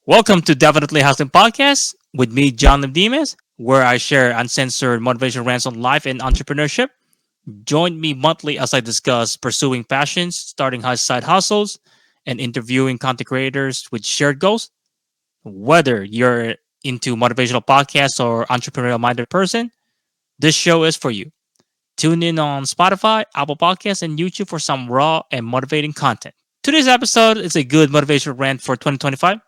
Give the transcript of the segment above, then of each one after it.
Welcome to Definitely Hustlin Podcast with me, John Limdimas, where I share uncensored motivational rants on life and entrepreneurship. Join me monthly as I discuss pursuing passions, starting side hustles, and interviewing content creators with shared goals. Whether you're into motivational podcasts or entrepreneurial minded person, this show is for you. Tune in on Spotify, Apple Podcasts, and YouTube for some raw and motivating content. Today's episode is a good motivational rant for 2025.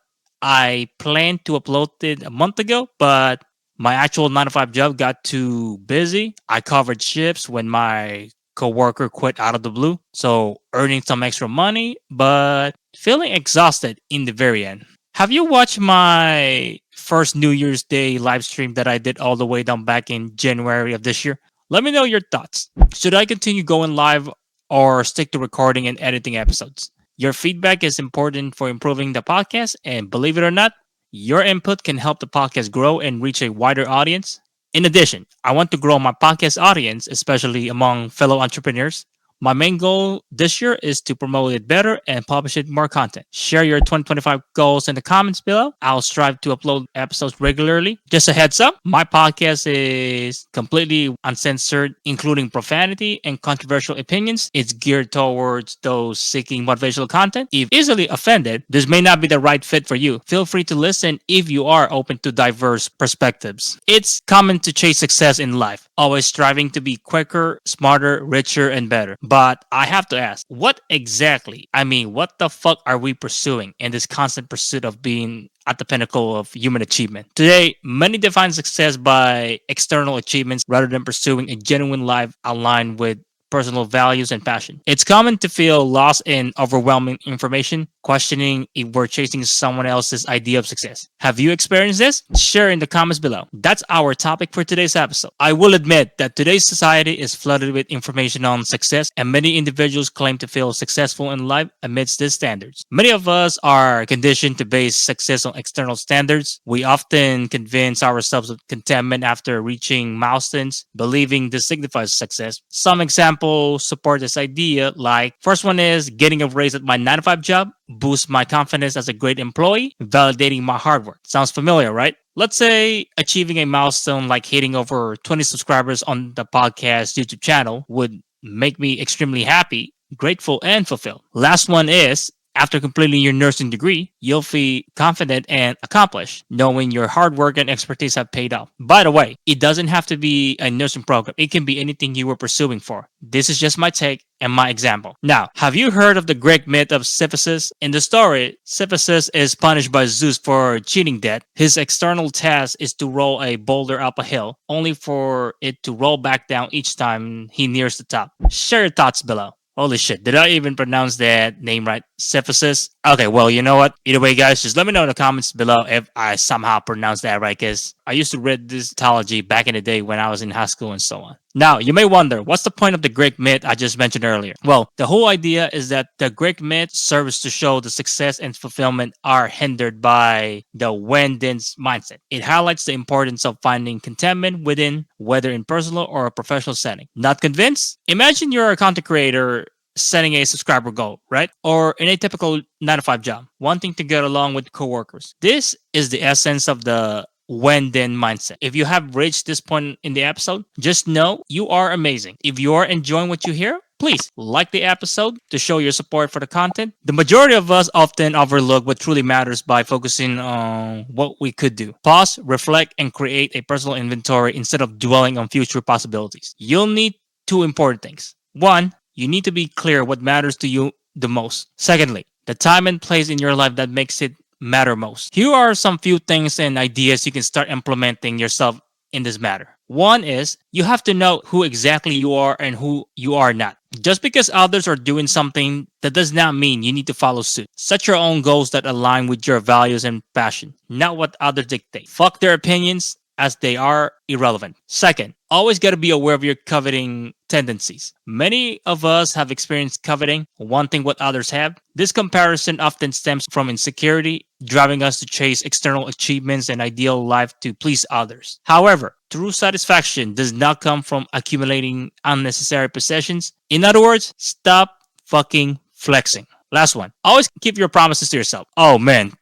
I planned to upload it a month ago, but my actual 9 to 5 job got too busy. I covered shifts when my coworker quit out of the blue, so earning some extra money, but feeling exhausted in the very end. Have you watched my first New Year's Day live stream that I did all the way down back in January of this year? Let me know your thoughts. Should I continue going live or stick to recording and editing episodes? Your feedback is important for improving the podcast, and believe it or not, your input can help the podcast grow and reach a wider audience. In addition, I want to grow my podcast audience, especially among fellow entrepreneurs. My main goal this year is to promote it better and publish it more content. Share your 2025 goals in the comments below. I'll strive to upload episodes regularly. Just a heads up, my podcast is completely uncensored, including profanity and controversial opinions. It's geared towards those seeking motivational content. If easily offended, this may not be the right fit for you. Feel free to listen if you are open to diverse perspectives. It's common to chase success in life, always striving to be quicker, smarter, richer, and better. But I have to ask, what the fuck are we pursuing in this constant pursuit of being at the pinnacle of human achievement? Today, many define success by external achievements rather than pursuing a genuine life aligned with personal values and passion. It's common to feel lost in overwhelming information, questioning if we're chasing someone else's idea of success. Have you experienced this? Share in the comments below. That's our topic for today's episode. I will admit that today's society is flooded with information on success, and many individuals claim to feel successful in life amidst these standards. Many of us are conditioned to base success on external standards. We often convince ourselves of contentment after reaching milestones, believing this signifies success. Some examples support this idea, like first one is getting a raise at my 9 to 5 job boosts my confidence as a great employee, validating my hard work. Sounds familiar, right? Let's say achieving a milestone like hitting over 20 subscribers on the podcast YouTube channel would make me extremely happy, grateful, and fulfilled. Last one is after completing your nursing degree, you'll feel confident and accomplished, knowing your hard work and expertise have paid off. By the way, it doesn't have to be a nursing program. It can be anything you were pursuing for. This is just my take and my example. Now, have you heard of the Greek myth of Sisyphus? In the story, Sisyphus is punished by Zeus for cheating death. His external task is to roll a boulder up a hill, only for it to roll back down each time he nears the top. Share your thoughts below. Holy shit, did I even pronounce that name right? Sisyphus? Okay, well, you know what? Either way, guys, just let me know in the comments below if I somehow pronounced that right, because I used to read this mythology back in the day when I was in high school and so on. Now, you may wonder, what's the point of the Greek myth I just mentioned earlier? Well, the whole idea is that the Greek myth serves to show the success and fulfillment are hindered by the when-thens mindset. It highlights the importance of finding contentment within, whether in personal or a professional setting. Not convinced? Imagine you're a content creator setting a subscriber goal, right? Or in a typical 9 to 5 job, wanting to get along with coworkers. This is the essence of the when then mindset. If you have reached this point in the episode, just know you are amazing. If you are enjoying what you hear, please like the episode to show your support for the content. The majority of us often overlook what truly matters by focusing on what we could do. Pause, reflect, and create a personal inventory instead of dwelling on future possibilities. You'll need two important things. One, you need to be clear what matters to you the most. Secondly, the time and place in your life that makes it matter most. Here are some few things and ideas you can start implementing yourself in this matter. One is you have to know who exactly you are and who you are not. Just because others are doing something, that does not mean you need to follow suit. Set your own goals that align with your values and passion, not what others dictate. Fuck their opinions, as they are irrelevant. Second, always got to be aware of your coveting tendencies. Many of us have experienced coveting, wanting what others have. This comparison often stems from insecurity, driving us to chase external achievements and ideal life to please others. However, true satisfaction does not come from accumulating unnecessary possessions. In other words, stop fucking flexing. Last one. Always keep your promises to yourself. Oh man.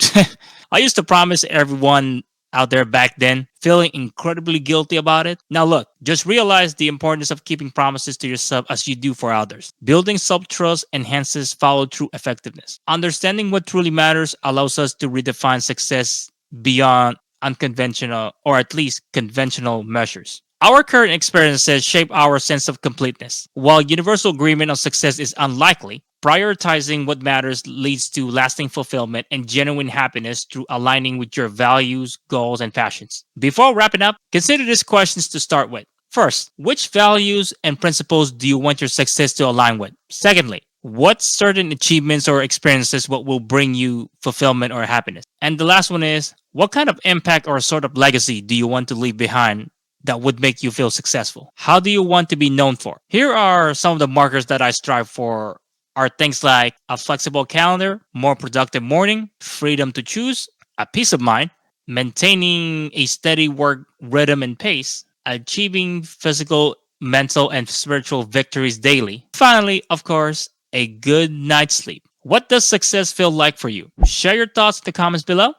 I used to promise everyone out there back then, feeling incredibly guilty about it. Now, look, just realize the importance of keeping promises to yourself as you do for others. Building self trust enhances follow through effectiveness. Understanding what truly matters allows us to redefine success beyond unconventional or at least conventional measures. Our current experiences shape our sense of completeness. While universal agreement on success is unlikely, prioritizing what matters leads to lasting fulfillment and genuine happiness through aligning with your values, goals, and passions. Before wrapping up, consider these questions to start with. First, which values and principles do you want your success to align with? Secondly, what certain achievements or experiences what will bring you fulfillment or happiness? And the last one is, what kind of impact or sort of legacy do you want to leave behind that would make you feel successful? How do you want to be known for? Here are some of the markers that I strive for are things like a flexible calendar, more productive morning, freedom to choose, a peace of mind, maintaining a steady work rhythm and pace, achieving physical, mental, and spiritual victories daily. Finally, of course, a good night's sleep. What does success feel like for you? Share your thoughts in the comments below.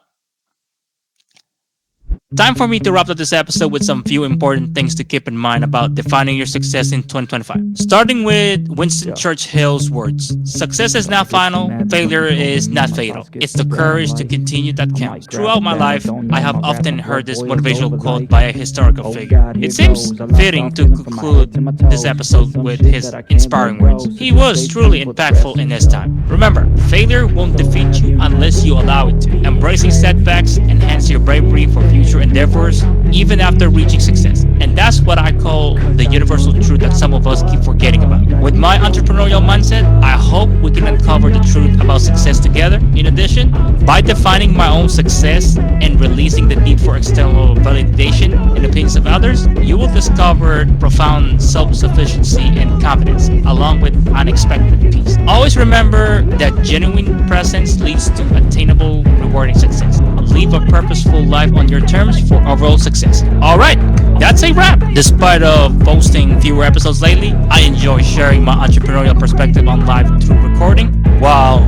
Time for me to wrap up this episode with some few important things to keep in mind about defining your success in 2025. Starting with Winston Churchill's words: success is not final, failure is not fatal. It's the courage to continue that counts. Throughout my life, I have often heard this motivational quote by a historical figure. It seems fitting to conclude this episode with his inspiring words. He was truly impactful in his time. Remember, failure won't defeat you unless you allow it to. Embracing setbacks enhance your bravery for future endeavors even after reaching success. And that's what I call the universal truth that some of us keep forgetting about. With my entrepreneurial mindset, I hope we can uncover the truth about success together. In addition, by defining my own success and releasing the need for external validation and opinions of others, you will discover profound self-sufficiency and confidence, along with unexpected peace. Always remember that genuine presence leads to attainable, rewarding success. Live a purposeful life on your terms for overall success. Alright, that's a wrap. Despite of posting fewer episodes lately, I enjoy sharing my entrepreneurial perspective on life through recording. While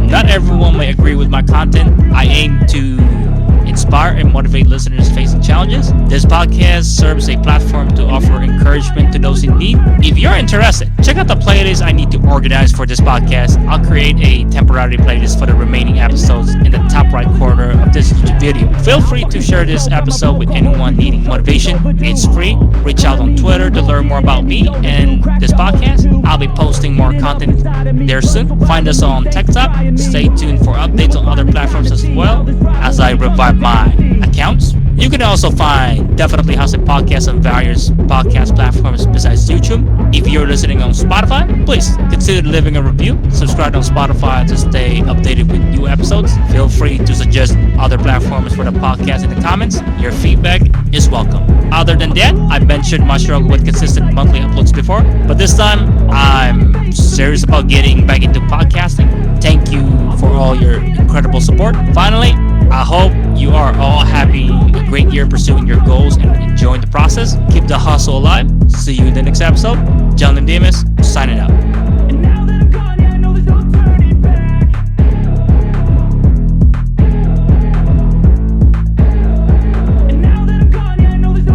not everyone may agree with my content, I aim to inspire and motivate listeners facing challenges. This podcast serves a platform to offer encouragement to those in need. If you're interested, check out the playlist I need to organize for this podcast. I'll create a temporary playlist for the remaining episodes in the top right corner of this YouTube video. Feel free to share this episode with anyone needing motivation. It's free. Reach out on Twitter to learn more about me and this podcast. I'll be posting more content there soon. Find us on TikTok. Stay tuned for updates on other platforms as well as I revive my accounts. You can also find Definitely Hustlin podcast on various podcast platforms besides YouTube. If you're listening on Spotify, please consider leaving a review. Subscribe on Spotify to stay updated with new episodes. Feel free to suggest other platforms for the podcast in the comments. Your feedback is welcome. Other than that, I mentioned my struggle with consistent monthly uploads before, but this time I'm serious about getting back into podcasting. Thank you for all your incredible support. Finally, I hope you are all having a great year pursuing your goals and enjoying the process. Keep the hustle alive. See you in the next episode. John Limdimas, signing out.